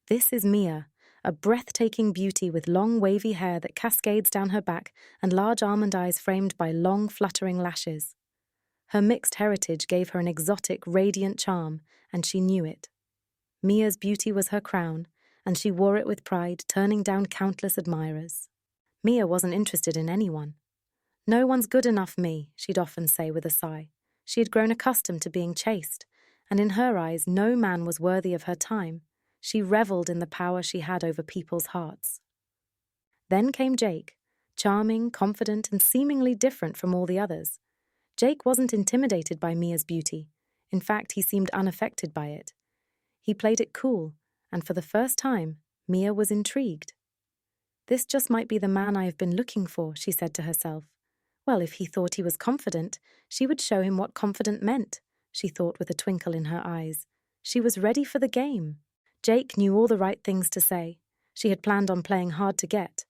This is Mia, a breathtaking beauty with long wavy hair that cascades down her back and large almond eyes framed by long fluttering lashes. Her mixed heritage gave her an exotic, radiant charm, and she knew it. Mia's beauty was her crown, and she wore it with pride, turning down countless admirers. Mia wasn't interested in anyone. "No one's good enough me," she'd often say with a sigh. She had grown accustomed to being chased, and in her eyes no man was worthy of her time. She reveled in the power she had over people's hearts. Then came Jake, charming, confident, and seemingly different from all the others. Jake wasn't intimidated by Mia's beauty. In fact, he seemed unaffected by it. He played it cool, and for the first time, Mia was intrigued. "This just might be the man I have been looking for," she said to herself. Well, if he thought he was confident, she would show him what confident meant, she thought with a twinkle in her eyes. She was ready for the game. Jake knew all the right things to say. She had planned on playing hard to get.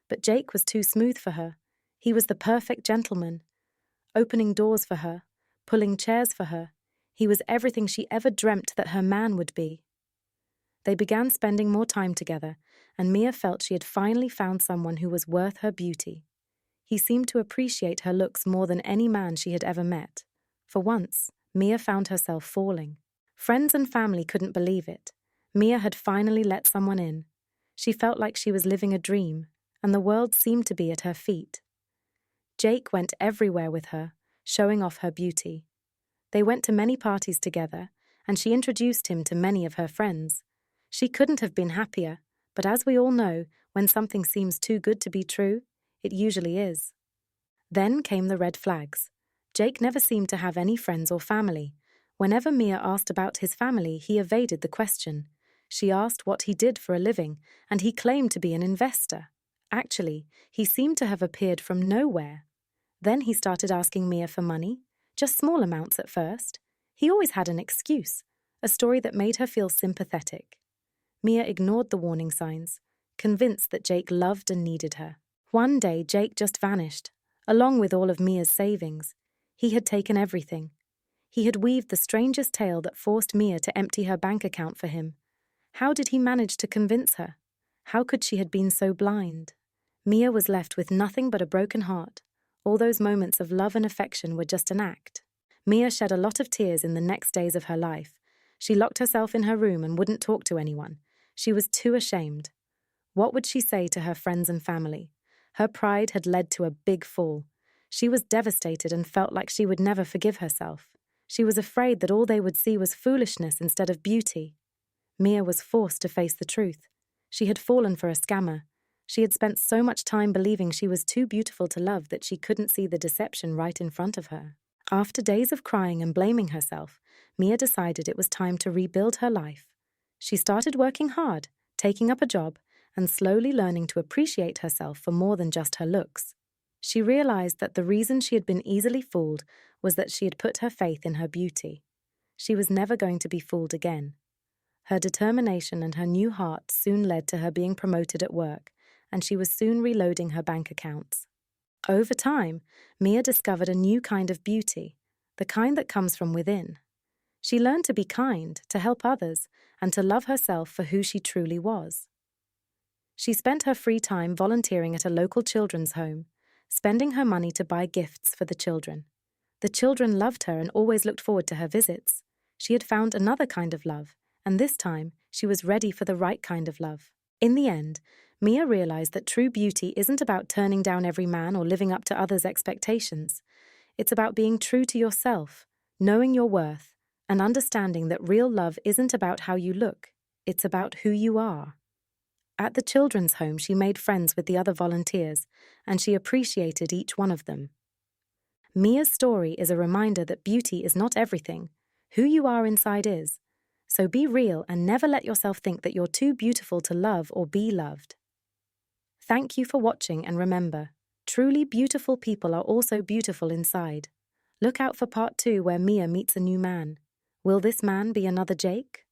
But Jake was too smooth for her. He was the perfect gentleman, opening doors for her, pulling chairs for her. He was everything she ever dreamt that her man would be. They began spending more time together, and Mia felt she had finally found someone who was worth her beauty. He seemed to appreciate her looks more than any man she had ever met. For once, Mia found herself falling. Friends and family couldn't believe it. Mia had finally let someone in. She felt like she was living a dream, and the world seemed to be at her feet. Jake went everywhere with her, showing off her beauty. They went to many parties together, and she introduced him to many of her friends. She couldn't have been happier, but as we all know, when something seems too good to be true, it usually is. Then came the red flags. Jake never seemed to have any friends or family. Whenever Mia asked about his family, he evaded the question. She asked what he did for a living, and he claimed to be an investor. Actually, he seemed to have appeared from nowhere. Then he started asking Mia for money, just small amounts at first. He always had an excuse, a story that made her feel sympathetic. Mia ignored the warning signs, convinced that Jake loved and needed her. One day, Jake just vanished, along with all of Mia's savings. He had taken everything. He had weaved the strangest tale that forced Mia to empty her bank account for him. How did he manage to convince her? How could she have been so blind? Mia was left with nothing but a broken heart. All those moments of love and affection were just an act. Mia shed a lot of tears in the next days of her life. She locked herself in her room and wouldn't talk to anyone. She was too ashamed. What would she say to her friends and family? Her pride had led to a big fall. She was devastated and felt like she would never forgive herself. She was afraid that all they would see was foolishness instead of beauty. Mia was forced to face the truth. She had fallen for a scammer. She had spent so much time believing she was too beautiful to love that she couldn't see the deception right in front of her. After days of crying and blaming herself, Mia decided it was time to rebuild her life. She started working hard, taking up a job, and slowly learning to appreciate herself for more than just her looks. She realized that the reason she had been easily fooled was that she had put her faith in her beauty. She was never going to be fooled again. Her determination and her new heart soon led to her being promoted at work, and she was soon reloading her bank accounts. Over time, Mia discovered a new kind of beauty, the kind that comes from within. She learned to be kind, to help others, and to love herself for who she truly was. She spent her free time volunteering at a local children's home, spending her money to buy gifts for the children. The children loved her and always looked forward to her visits. She had found another kind of love, and this time she was ready for the right kind of love. In the end, Mia realized that true beauty isn't about turning down every man or living up to others' expectations. It's about being true to yourself, knowing your worth, and understanding that real love isn't about how you look, it's about who you are. At the children's home, she made friends with the other volunteers, and she appreciated each one of them. Mia's story is a reminder that beauty is not everything. Who you are inside is. So be real and never let yourself think that you're too beautiful to love or be loved. Thank you for watching, and remember, truly beautiful people are also beautiful inside. Look out for part 2 where Mia meets a new man. Will this man be another Jake?